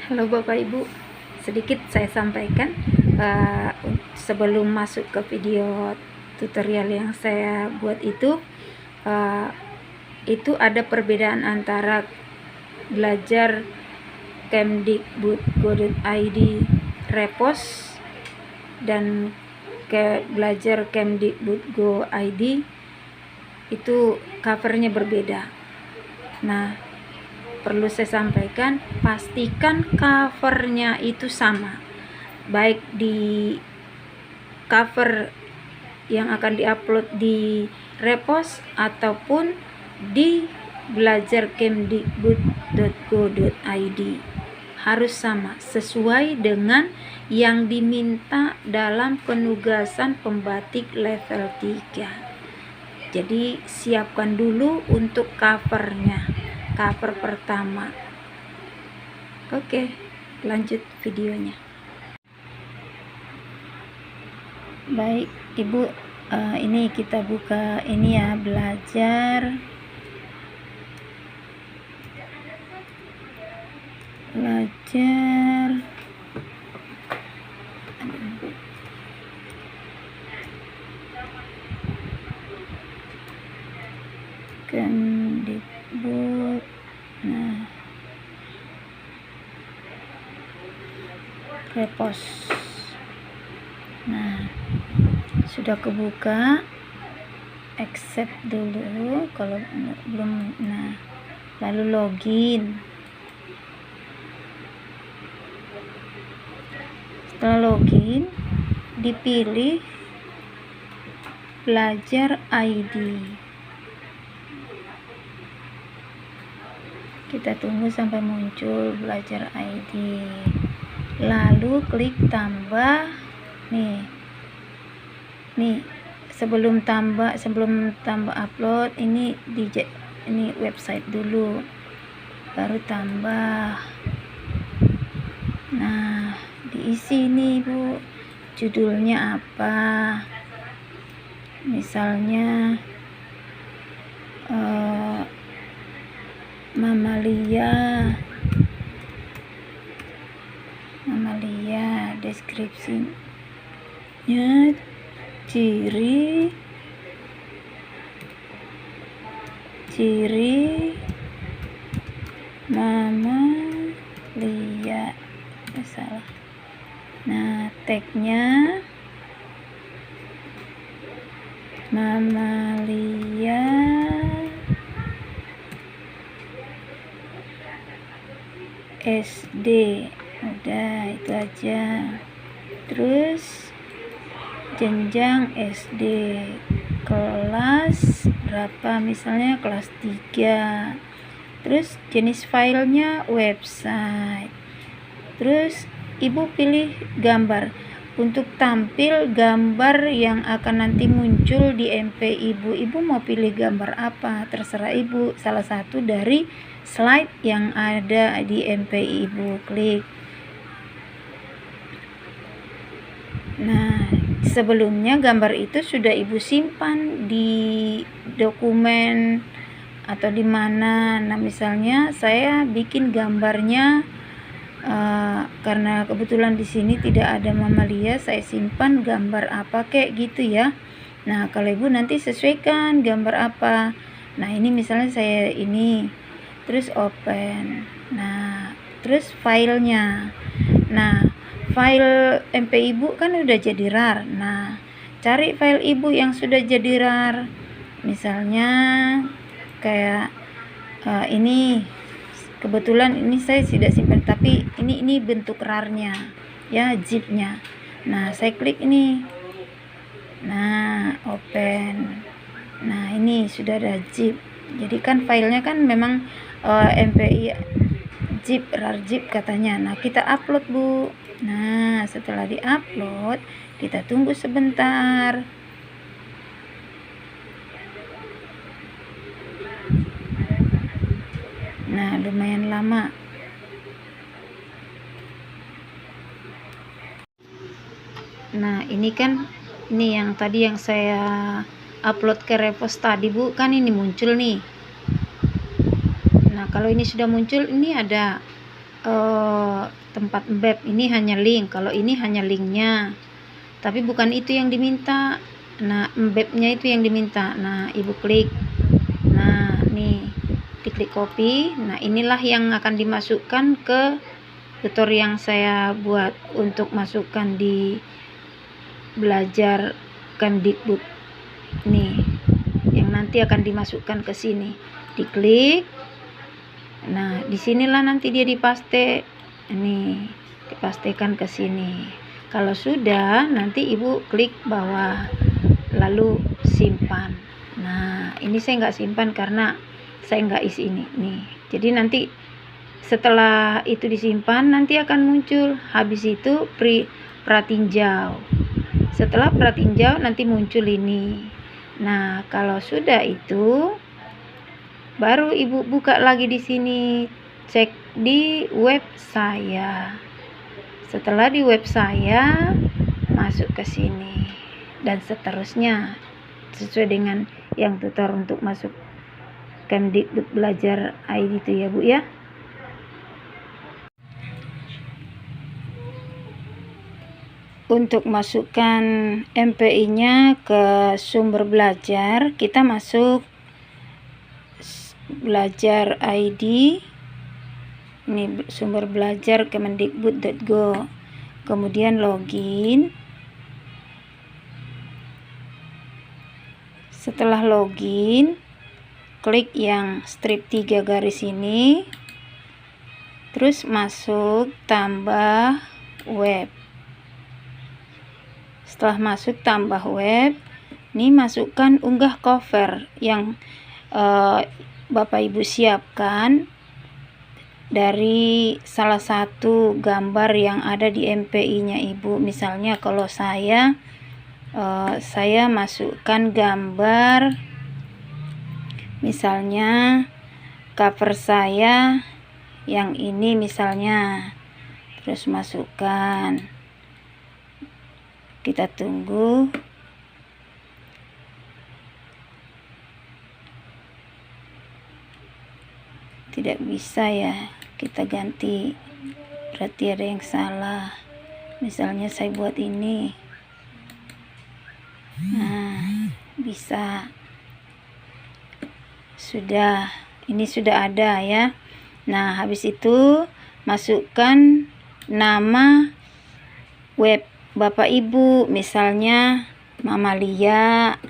Halo Bapak Ibu, sedikit saya sampaikan sebelum masuk ke video tutorial yang saya buat itu ada perbedaan antara belajar Kemdikbud.go.id Repos dan belajar Kemdikbud.go.id itu covernya berbeda. Nah, perlu saya sampaikan, pastikan covernya itu sama, baik di cover yang akan diupload di Repos ataupun di belajar Kemdikbud.go.id, harus sama sesuai dengan yang diminta dalam penugasan pembatik level 3. Jadi siapkan dulu untuk covernya, cover pertama. Oke, lanjut videonya. Baik Ibu, ini kita buka ini ya, belajar Kemdikbud. Nah, Repos. Nah, sudah kebuka, accept dulu kalau belum. Nah, lalu login. Setelah login, dipilih belajar ID. Kita tunggu sampai muncul belajar ID, lalu klik tambah. Nih sebelum tambah upload, ini website dulu baru tambah. Nah, diisi nih Bu, judulnya apa, misalnya mamalia, deskripsinya ciri mamalia, salah. Nah, tagnya mamalia SD, udah itu aja. Terus jenjang SD, kelas berapa, misalnya kelas 3. Terus jenis filenya website. Terus Ibu pilih gambar. Untuk tampil gambar yang akan nanti muncul di MP Ibu mau pilih gambar apa, terserah Ibu, salah satu dari slide yang ada di MP Ibu klik. Nah, sebelumnya gambar itu sudah Ibu simpan di dokumen atau di mana. Nah, misalnya saya bikin gambarnya karena kebetulan di sini tidak ada mamalia, saya simpan gambar apa kayak gitu ya. Nah, kalau Ibu nanti sesuaikan gambar apa. Nah, ini misalnya saya ini, terus open. Nah, terus filenya. Nah, file MP Ibu kan udah jadi RAR. Nah, cari file Ibu yang sudah jadi RAR. Misalnya kayak ini, kebetulan ini saya tidak simpan, tapi ini bentuk RAR-nya ya, zip-nya. Nah, saya klik ini. Nah, open. Nah, ini sudah ada zip. Jadi kan filenya kan memang MPI zip, RAR zip katanya. Nah, kita upload Bu. Nah, setelah di-upload, kita tunggu sebentar. Nah, lumayan lama. Nah, ini yang tadi yang saya upload ke Repos tadi Bu, kan ini muncul nih. Nah, kalau ini sudah muncul, ini ada tempat embed. Ini hanya link, kalau ini hanya linknya, tapi bukan itu yang diminta. Nah, embednya itu yang diminta. Nah, ibu klik. Nah, nih diklik copy. Nah, inilah yang akan dimasukkan ke tutor yang saya buat untuk masukkan di belajar Kemdikbud nih, yang nanti akan dimasukkan ke sini. Diklik. Nah, disinilah nanti dia dipaste. Ini dipastekan ke sini. Kalau sudah, nanti ibu klik bawah, lalu simpan. Nah, ini saya nggak simpan karena saya nggak isi ini nih. Jadi nanti setelah itu disimpan, nanti akan muncul. Habis itu pratinjau. Setelah pratinjau nanti muncul ini. Nah, kalau sudah itu, baru ibu buka lagi di sini, cek di web saya. Setelah di web saya, masuk ke sini dan seterusnya sesuai dengan yang tutor untuk masuk Kemdikbud Belajar ID itu ya Bu ya. Untuk masukkan MPI-nya ke sumber belajar, kita masuk belajar ID. Ini sumber belajar kemendikbud.go. Kemudian login. Setelah login, klik yang strip 3 garis ini. Terus masuk tambah web. Setelah masuk tambah web, ini masukkan unggah cover yang Bapak Ibu siapkan dari salah satu gambar yang ada di MPI-nya Ibu. Misalnya kalau saya masukkan gambar, misalnya cover saya yang ini misalnya, terus masukkan. Kita tunggu. Tidak bisa ya, kita ganti, berarti ada yang salah. Misalnya saya buat ini. Nah, bisa. Sudah, ini sudah ada ya. Nah, habis itu masukkan nama web Bapak Ibu, misalnya Mama Lia.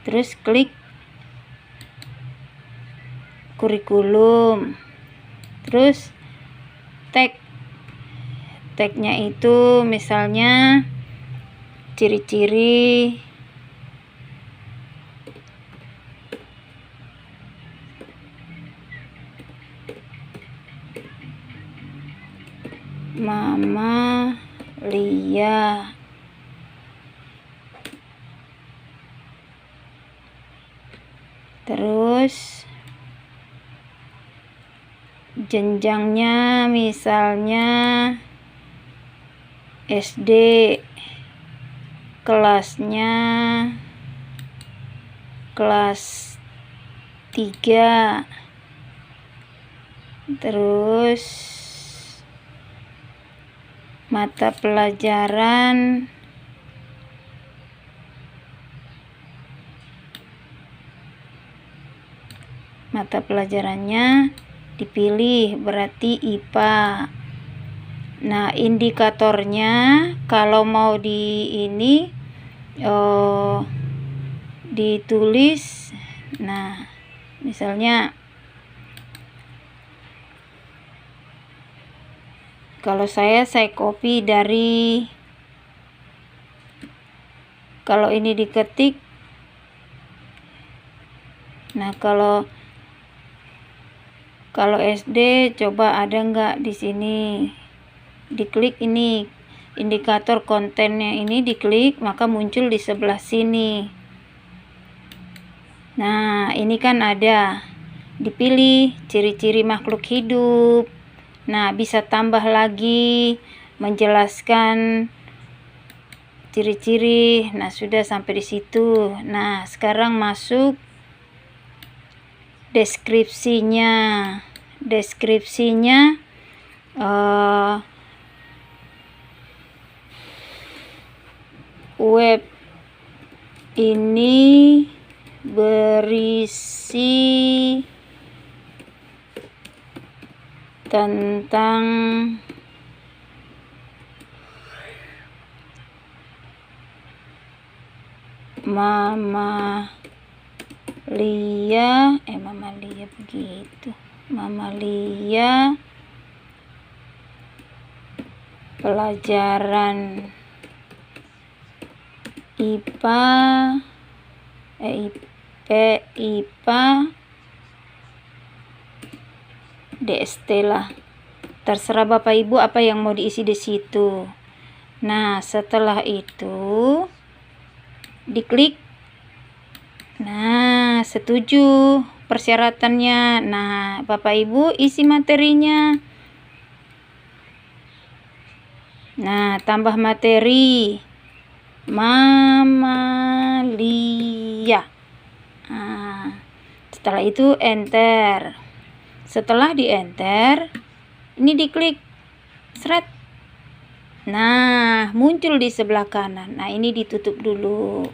Terus klik kurikulum. Terus tagnya itu misalnya ciri-ciri Mama Lia. Terus jenjangnya misalnya SD, kelasnya kelas 3. Terus mata pelajaran pelajarannya dipilih, berarti IPA. Nah, indikatornya kalau mau ditulis. Nah, misalnya kalau saya copy dari, kalau ini diketik. Nah, kalau SD coba ada nggak di sini, diklik ini indikator kontennya, ini diklik maka muncul di sebelah sini. Nah, ini kan ada, dipilih ciri-ciri makhluk hidup. Nah, bisa tambah lagi menjelaskan ciri-ciri. Nah, sudah sampai di situ. Nah, sekarang masuk deskripsinya web ini berisi tentang mamalia pelajaran IPA DST lah. Terserah Bapak Ibu apa yang mau diisi di situ. Nah, setelah itu diklik. Nah, setuju persyaratannya. Nah, Bapak Ibu isi materinya. Nah, tambah materi mamalia. Nah, setelah itu enter. Setelah di enter, ini diklik seret. Nah, muncul di sebelah kanan. Nah, ini ditutup dulu.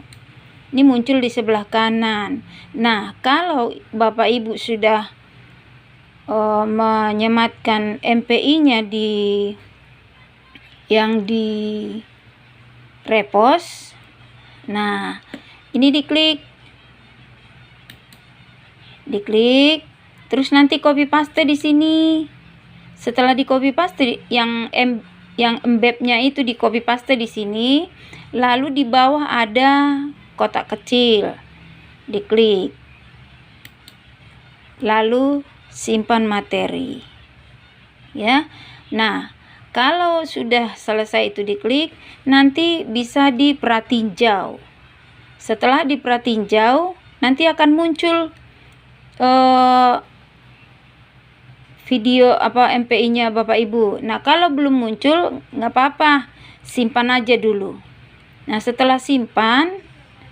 Ini muncul di sebelah kanan. Nah, kalau Bapak Ibu sudah menyematkan MPI-nya yang di repost. Nah, ini diklik, terus nanti copy paste di sini. Setelah di copy paste yang embed-nya itu di copy paste di sini, lalu di bawah ada kotak kecil, diklik, lalu simpan materi, ya. Nah, kalau sudah selesai itu diklik, nanti bisa dipratinjau. Setelah dipratinjau, nanti akan muncul video MPI-nya Bapak Ibu. Nah, kalau belum muncul nggak apa-apa, simpan aja dulu. Nah, setelah simpan,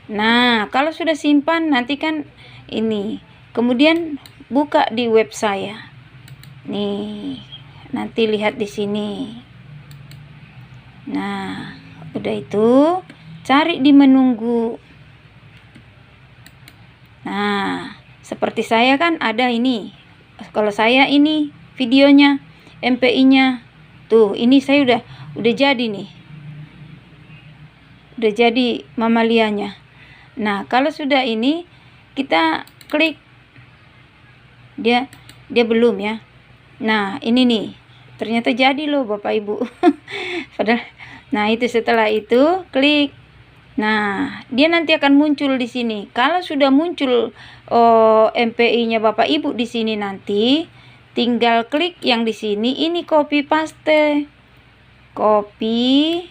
nah kalau sudah simpan nanti kan ini, kemudian buka di web saya. Nih, nanti lihat di sini. Nah, udah itu cari di menunggu. Nah, seperti saya kan ada ini. Kalau saya ini videonya, MPI-nya. Tuh, ini saya udah jadi nih. Udah jadi mamalianya. Nah, kalau sudah ini kita klik. Dia belum ya. Nah, ini nih. Ternyata jadi loh Bapak Ibu. Padahal nah, itu setelah itu klik. Nah, dia nanti akan muncul di sini. Kalau sudah muncul MPI-nya Bapak Ibu di sini nanti, tinggal klik yang di sini. Ini copy paste, copy,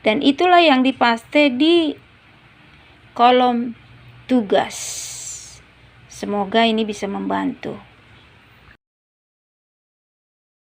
dan itulah yang dipaste di kolom tugas. Semoga ini bisa membantu.